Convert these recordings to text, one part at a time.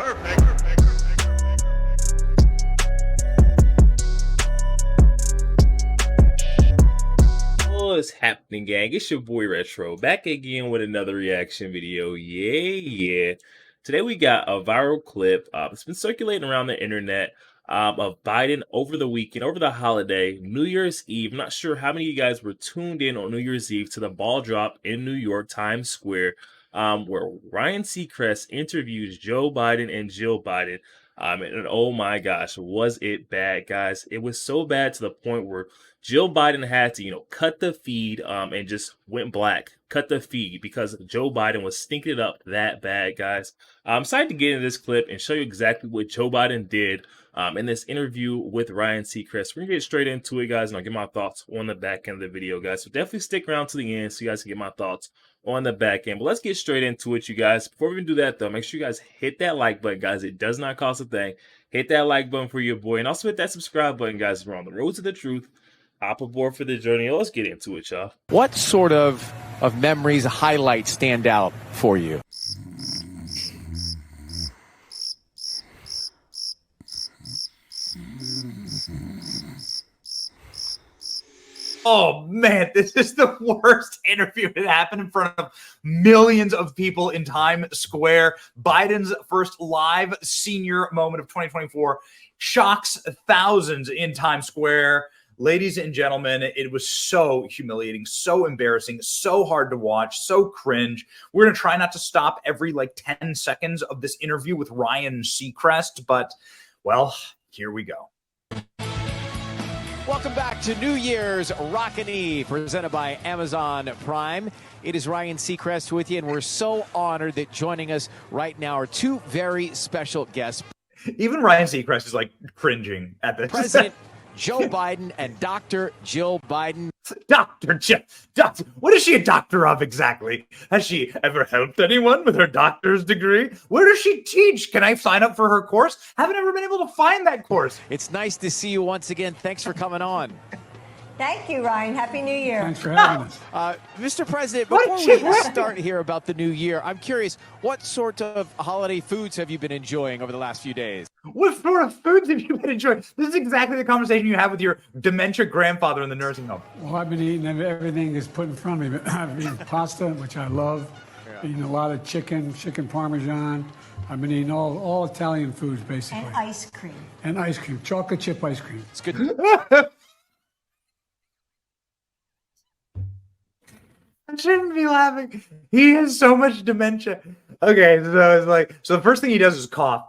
What's happening, gang? It's your boy Retro back again with another reaction video. Yeah. Today we got a viral clip. It's been circulating around the internet of Biden over the weekend, over the holiday, New Year's Eve. I'm not sure how many of you guys were tuned in on New Year's Eve to the ball drop in New York, Times Square, where Ryan Seacrest interviews Joe Biden and Jill Biden. And oh my gosh, was it bad, guys? It was so bad to the point where Jill Biden had to, cut the feed and just went black. Cut the feed because Joe Biden was stinking it up that bad, guys. I'm excited to get into this clip and show you exactly what Joe Biden did in this interview with Ryan Seacrest. We're going to get straight into it, guys, and I'll get my thoughts on the back end of the video, guys. So definitely stick around to the end so you guys can get my thoughts on the back end. But let's get straight into it, you guys. Before we even do that, though, make sure you guys hit that like button, guys. It does not cost a thing. Hit that like button for your boy. And also hit that subscribe button, guys. We're on the road to the truth. Hop aboard for the journey. Let's get into it, y'all. What sort of memories, highlights stand out for you? Oh man, this is the worst interview that happened in front of millions of people in Times Square. Biden's first live senior moment of 2024 shocks thousands in Times Square. Ladies and gentlemen, it was so humiliating, so embarrassing, so hard to watch, so cringe. We're going to try not to stop every 10 seconds of this interview with Ryan Seacrest, but, well, here we go. Welcome back to New Year's Rockin' Eve, presented by Amazon Prime. It is Ryan Seacrest with you, and we're so honored that joining us right now are two very special guests. Even Ryan Seacrest is cringing at this. President Joe Biden and Dr. Jill Biden. Dr. Jill, what is she a doctor of exactly? Has she ever helped anyone with her doctor's degree? Where does she teach? Can I sign up for her course? Haven't ever been able to find that course. It's nice to see you once again. Thanks for coming on. Thank you, Ryan. Happy New Year. Thanks for having us. Mr. President, before we start here about the new year, I'm curious, what sort of holiday foods have you been enjoying over the last few days? What sort of foods have you been enjoying? This is exactly the conversation you have with your dementia grandfather in the nursing home. Well, I've been eating everything that's put in front of me. I've been eating pasta, which I love. Eating a lot of chicken Parmesan. I've been eating all Italian foods, basically. And ice cream. And ice cream, chocolate chip ice cream. It's good. I shouldn't be laughing. He has so much dementia. Okay, so it's so the first thing he does is cough.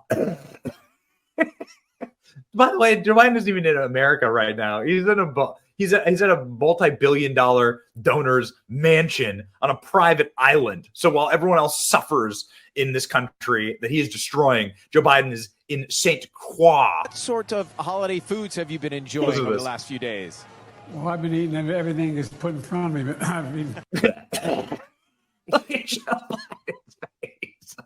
By the way, Joe Biden isn't even in America right now. He's at a multi-billion-dollar donor's mansion on a private island. So while everyone else suffers in this country that he is destroying, Joe Biden is in St. Croix. What sort of holiday foods have you been enjoying over the last few days? Well, I've been eating everything that's put in front of me. I've been... Look at Joe Biden's face.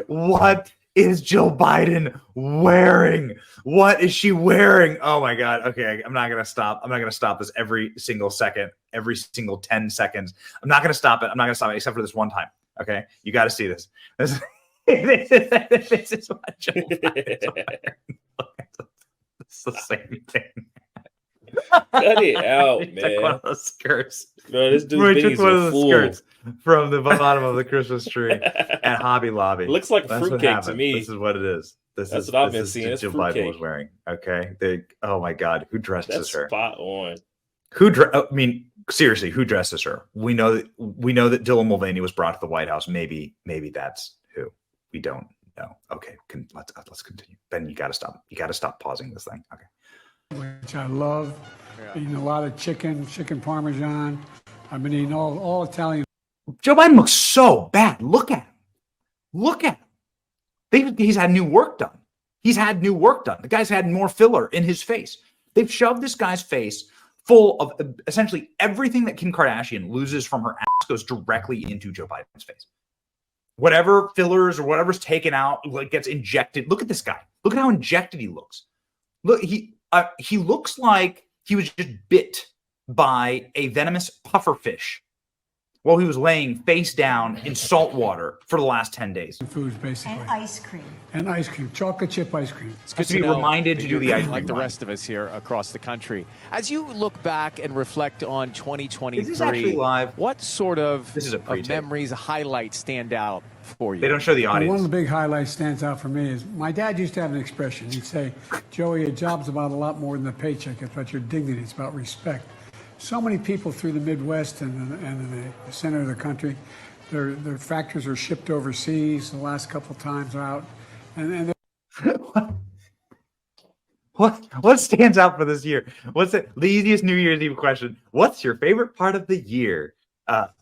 What is Jill Biden wearing? What is she wearing? Oh my God. Okay, I'm not gonna stop. I'm not gonna stop this every single second, every single 10 seconds. I'm not gonna stop it. I'm not gonna stop it except for this one time. Okay, you got to see this. This is what Jill Biden is wearing. It's the same thing. Cut it out, man. Took one of those skirts. Bro, this dude's took one of the skirts from the bottom of the Christmas tree at Hobby Lobby. It looks like fruitcake to me. This is what it is. That's what I've been seeing. Jill Biden was wearing. Okay. Oh my God. Who dresses her? Spot on. I mean, seriously, who dresses her? We know that Dylan Mulvaney was brought to the White House. Maybe that's who. We don't know. Okay. Let's continue. Ben, you got to stop. You got to stop pausing this thing. Okay. Which I love. Eating a lot of chicken Parmesan. I've been eating all Italian. Joe Biden looks so bad. Look at him. Look at him. He's had new work done. The guy's had more filler in his face. They've shoved this guy's face full of essentially everything that Kim Kardashian loses from her ass goes directly into Joe Biden's face. Whatever fillers or whatever's taken out gets injected. Look at this guy. Look at how injected he looks. Look, he looks like he was just bit by a venomous pufferfish. while he was laying face down in salt water for the last 10 days. Foods, basically. And ice cream. And ice cream, chocolate chip ice cream. It's good to be know reminded that to do you're the ice cream like the line. rest of us here across the country. As you look back and reflect on 2023, Is this actually live? what sort of, This is a pre-tape. memories, highlights stand out for you? They don't show the One of audience. the big highlights stands out for me is my dad used to have an expression. He'd say, Joey, a job's about a lot more than the paycheck. It's about your dignity. It's about respect. So many people through the Midwest and the center of the country, their factories are shipped overseas the last couple of times out. And What stands out for this year? What's the easiest New Year's Eve question? What's your favorite part of the year,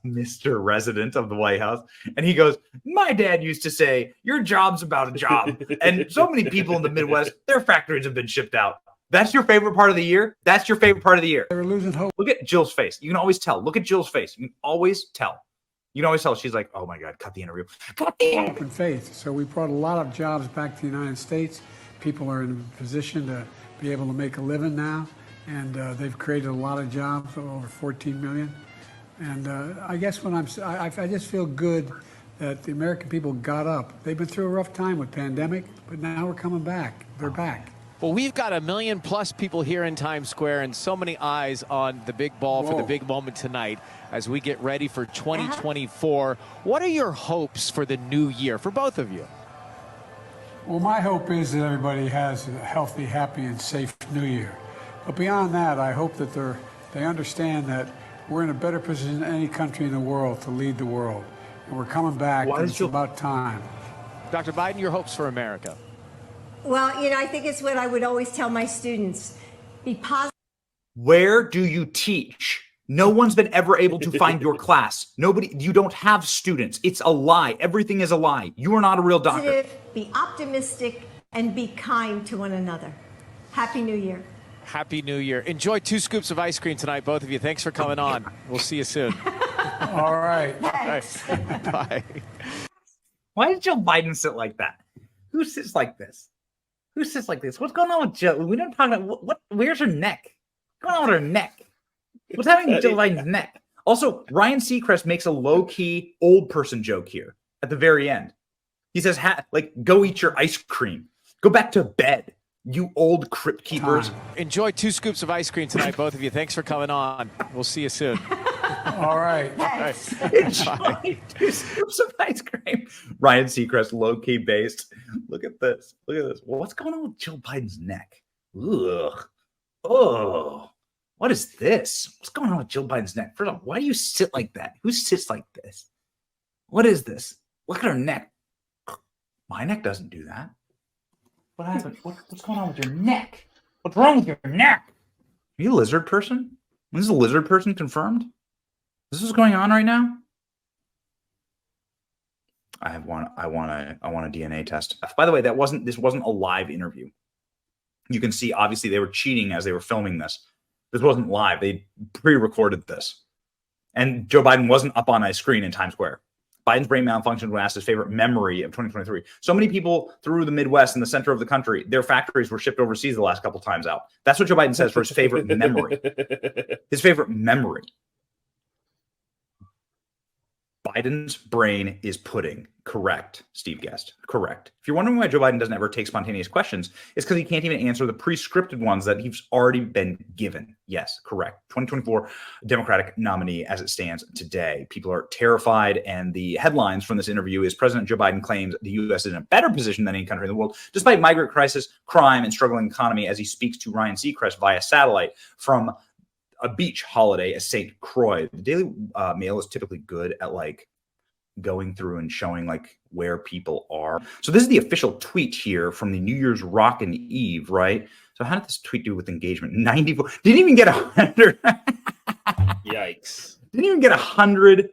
Mr. Resident of the White House? And he goes, my dad used to say, your job's about a job. And so many people in the Midwest, their factories have been shipped out. That's your favorite part of the year? That's your favorite part of the year. they were losing hope. Look at Jill's face. You can always tell. Look at Jill's face. You can always tell. You can always tell. She's like, oh my God, cut the interview. Cut the interview. And faith. So we brought a lot of jobs back to the United States. People are in a position to be able to make a living now, and they've created a lot of jobs, over 14 million. And I guess when I just feel good that the American people got up. They've been through a rough time with pandemic, but now we're coming back. They're back. Well, we've got 1 million+ people here in Times Square and so many eyes on the big ball for the big moment tonight as we get ready for 2024. What are your hopes for the new year for both of you? Well, my hope is that everybody has a healthy, happy, and safe New Year. But beyond that, I hope that they understand that we're in a better position than any country in the world to lead the world. And we're coming back, and it's about time. Dr. Biden, your hopes for America? Well, you know, I think it's what I would always tell my students. Be positive. Where do you teach? No one's been ever able to find your class. You don't have students. It's a lie. Everything is a lie. You are not a real doctor. Be optimistic, and be kind to one another. Happy New Year. Happy New Year. Enjoy 2 scoops of ice cream tonight, both of you. Thanks for coming on. We'll see you soon. All right. Thanks. Bye. Why does Joe Biden sit like that? Who sits like this? Who sits like this? What's going on with Jill? We don't talk about what where's her neck? What's going on with her neck? What's happening with Jill Biden's neck? Also, Ryan Seacrest makes a low-key old person joke here at the very end. He says, go eat your ice cream. Go back to bed, you old crypt keepers. Enjoy 2 scoops of ice cream tonight, both of you. Thanks for coming on. We'll see you soon. All right. Thanks. Enjoy 2 scoops of ice cream. Ryan Seacrest, low-key based. Look at this. Look at this. What's going on with Jill Biden's neck? Ugh. Oh. What is this? What's going on with Jill Biden's neck? First of all, why do you sit like that? Who sits like this? What is this? Look at her neck. My neck doesn't do that. What happened? What's going on with your neck? What's wrong with your neck? Are you a lizard person? Is a lizard person confirmed? Is this what's going on right now? I want a DNA test. By the way, this wasn't a live interview. You can see obviously they were cheating as they were filming this. This wasn't live. They pre-recorded this. And Joe Biden wasn't up on a screen in Times Square. Biden's brain malfunctioned when asked his favorite memory of 2023. So many people through the Midwest and the center of the country, their factories were shipped overseas the last couple times out. That's what Joe Biden says for his favorite memory. His favorite memory. Biden's brain is pudding. Correct, Steve Guest. Correct. If you're wondering why Joe Biden doesn't ever take spontaneous questions, it's because he can't even answer the pre-scripted ones that he's already been given. Yes, correct. 2024 Democratic nominee as it stands today. People are terrified, and the headlines from this interview is President Joe Biden claims the U.S. is in a better position than any country in the world, despite migrant crisis, crime, and struggling economy, as he speaks to Ryan Seacrest via satellite from a beach holiday at St. Croix. The Daily Mail is typically good at going through and showing where people are. So this is the official tweet here from the New Year's Rockin' Eve, right? So how did this tweet do with engagement? 94. Didn't even get 100. Yikes. Didn't even get 100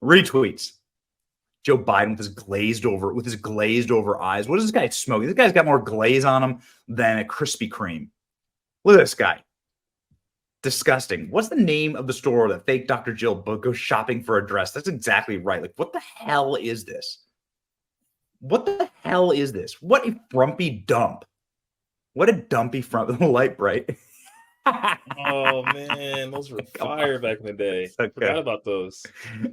retweets. Joe Biden with his glazed over eyes. What is this guy smoking? This guy's got more glaze on him than a Krispy Kreme. Look at this guy. Disgusting. What's the name of the store that fake Dr. Jill goes shopping for a dress? That's exactly right. What the hell is this? What the hell is this? What a frumpy dump. What a dumpy front light bright. Oh man, those were fire back in the day. So Forgot good. about those.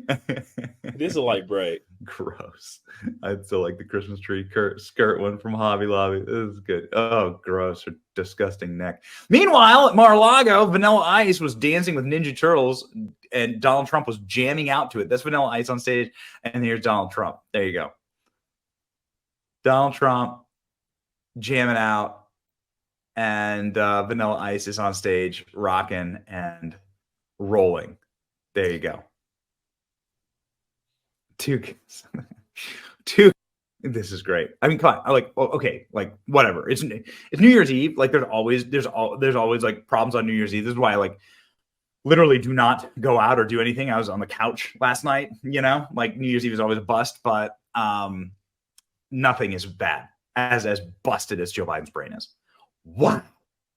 It is a light bright. Gross. I still like the Christmas tree skirt one from Hobby Lobby. This is good. Oh, gross. Or disgusting neck. Meanwhile, at Mar-a-Lago, Vanilla Ice was dancing with Ninja Turtles and Donald Trump was jamming out to it. That's Vanilla Ice on stage. And here's Donald Trump. There you go. Donald Trump jamming out. And Vanilla Ice is on stage rocking and rolling. There you go. Two. This is great. I mean, come on. Like, okay, like whatever. It's New Year's Eve. Like, there's always like problems on New Year's Eve. This is why I like literally do not go out or do anything. I was on the couch last night. You know, like New Year's Eve is always a bust, but nothing is bad as busted as Joe Biden's brain is. Wow.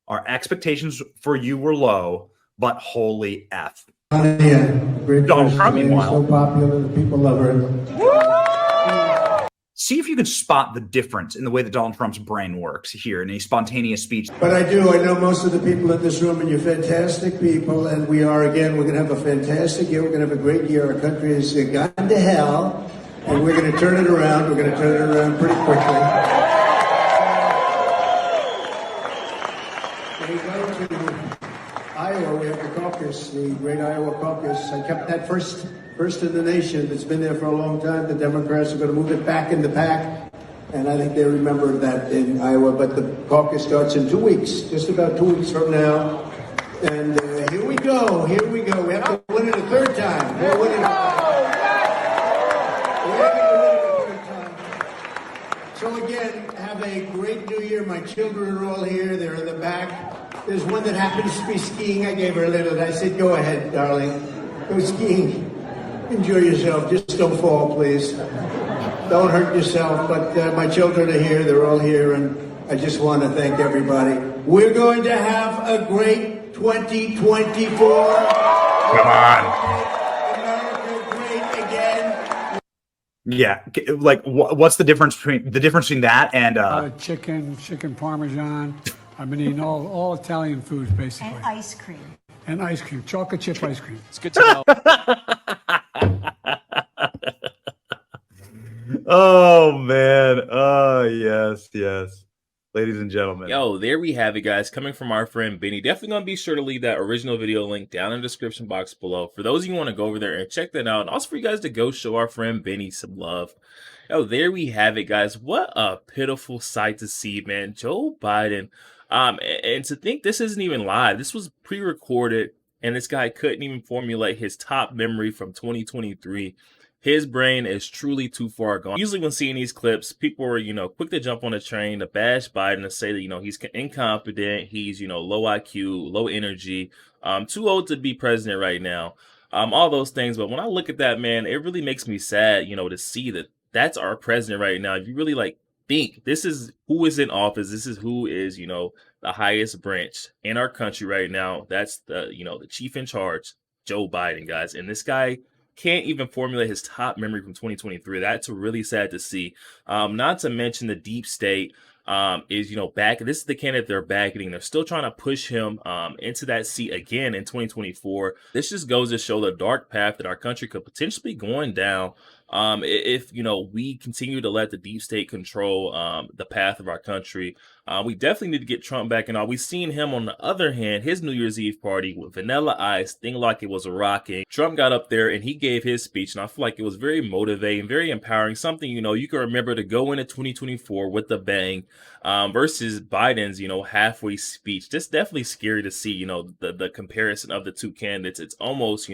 Our expectations for you were low, but holy F. Donald Trump, meanwhile. So popular, the people love her. See if you can spot the difference in the way that Donald Trump's brain works here in a spontaneous speech. But I do. I know most of the people in this room, and you're fantastic people. And we're going to have a fantastic year. We're going to have a great year. Our country has gone to hell, and we're going to turn it around. We're going to turn it around pretty quickly. Iowa, we have the caucus, the great Iowa caucus. I kept that first in the nation. It's been there for a long time. The Democrats are going to move it back in the pack, and I think they remember that in Iowa. But the caucus starts in 2 weeks, just about 2 weeks from now. And here we go. Here we go. We have to win it a third time. We're winning it. We're going to win it a third time. So again, have a great New Year. My children are all here. They're in the back. There's one that happens to be skiing. I gave her a little. I said, go ahead, darling. Go skiing. Enjoy yourself. Just don't fall, please. Don't hurt yourself. But my children are here. They're all here. And I just want to thank everybody. We're going to have a great 2024. Come on. America great again. Yeah. Like, what's the difference between that and chicken parmesan. I've been eating all Italian foods, basically. And ice cream. And ice cream, chocolate chip ice cream. It's good to know. Oh man. Oh yes. Ladies and gentlemen. Yo, there we have it, guys. Coming from our friend Benny. Definitely gonna be sure to leave that original video link down in the description box below. For those of you who want to go over there and check that out, and also for you guys to go show our friend Benny some love. Yo, there we have it, guys. What a pitiful sight to see, man. Joe Biden. And to think this isn't even live. This was pre-recorded, and this guy couldn't even formulate his top memory from 2023. His brain is truly too far gone. Usually when seeing these clips, people are, quick to jump on the train to bash Biden and say that, he's incompetent, he's, low IQ, low energy, too old to be president right now, all those things. But when I look at that, man, it really makes me sad, to see that that's our president right now. If you really think this is who is in office, this is who is, the highest branch in our country right now. That's the, the chief in charge, Joe Biden, guys. And this guy can't even formulate his top memory from 2023. That's really sad to see. Not to mention the deep state is, back. This is the candidate they're backing. They're still trying to push him into that seat again in 2024. This just goes to show the dark path that our country could potentially be going down if we continue to let the deep state control the path of our country. We definitely need to get Trump back and all. We've seen him, on the other hand, his New Year's Eve party with Vanilla Ice, thing like it was a rocking. Trump got up there and he gave his speech, and I feel like it was very motivating, very empowering, something you can remember to go into 2024 with a bang, versus Biden's halfway speech. Just definitely scary to see the comparison of the two candidates. It's almost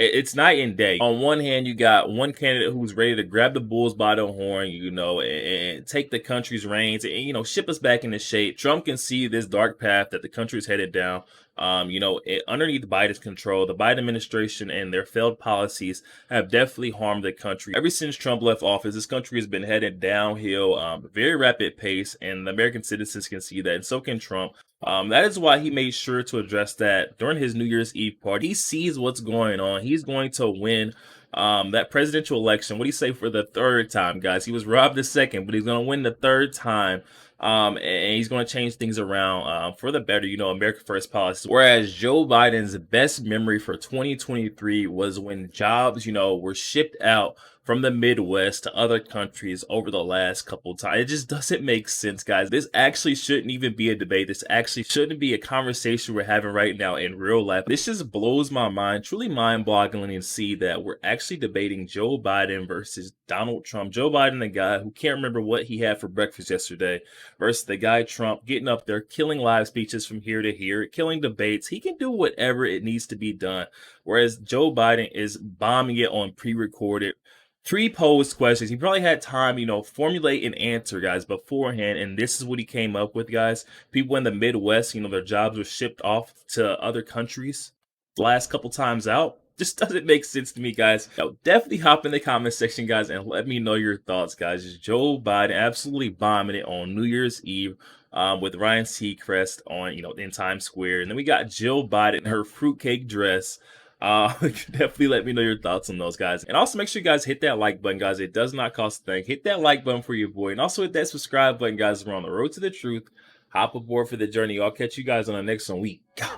it's night and day. On one hand, you got one candidate who's ready to grab the bulls by the horn, and take the country's reins and, ship us back into shape. Trump can see this dark path that the country is headed down. Underneath Biden's control, the Biden administration and their failed policies have definitely harmed the country. Ever since Trump left office, this country has been headed downhill, very rapid pace, and the American citizens can see that, and so can Trump. That is why he made sure to address that during his New Year's Eve party. He sees what's going on. He's going to win That presidential election, what do you say for the third time, guys? He was robbed the second, but he's going to win the third time. And he's going to change things around for the better, America First policy. Whereas Joe Biden's best memory for 2023 was when jobs, were shipped out from the Midwest to other countries over the last couple of times. It just doesn't make sense, guys. This actually shouldn't even be a debate. This actually shouldn't be a conversation we're having right now in real life. This just blows my mind, truly mind-boggling, and see that we're actually debating Joe Biden versus Donald Trump. Joe Biden, the guy who can't remember what he had for breakfast yesterday, versus the guy Trump getting up there, killing live speeches from here to here, killing debates. He can do whatever it needs to be done. Whereas Joe Biden is bombing it on pre-recorded, pre-posed questions. He probably had time, formulate an answer, guys, beforehand. And this is what he came up with, guys. People in the Midwest, their jobs were shipped off to other countries the last couple times out. Just doesn't make sense to me, guys. Definitely hop in the comment section, guys, and let me know your thoughts, guys. Just Joe Biden absolutely bombing it on New Year's Eve with Ryan Seacrest on, in Times Square. And then we got Jill Biden in her fruitcake dress. Definitely let me know your thoughts on those, guys. And also make sure you guys hit that like button, guys. It does not cost a thing. Hit that like button for your boy. And also hit that subscribe button, guys. We're on the road to the truth. Hop aboard for the journey. I'll catch you guys on the next one. We go.